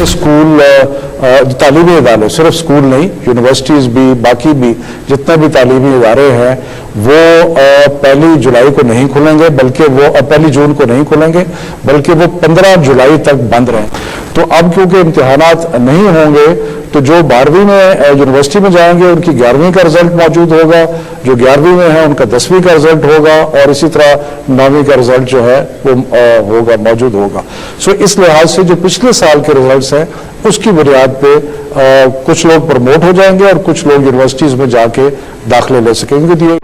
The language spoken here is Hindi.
स्कूल तालीमी इदारे, सिर्फ स्कूल नहीं, यूनिवर्सिटीज़ भी, बाकी भी जितने भी तालीमी इदारे हैं वो 1 जुलाई को नहीं खुलेंगे, बल्कि वो 1 जून को नहीं खुलेंगे, बल्कि वो 15 जुलाई तक बंद रहें। तो अब क्योंकि इम्तहानात नहीं होंगे तो जो 12वीं में यूनिवर्सिटी में जाएंगे उनकी 11वीं का रिजल्ट मौजूद होगा, जो 11वीं में है उनका 10वीं का रिजल्ट होगा, और इसी तरह 9वीं का रिजल्ट जो है वो होगा, मौजूद होगा। सो इस लिहाज से जो पिछले साल के रिजल्ट्स हैं उसकी बुनियाद पे कुछ लोग प्रमोट हो जाएंगे और कुछ लोग यूनिवर्सिटीज़ में जाके दाखिले ले सकेंगे।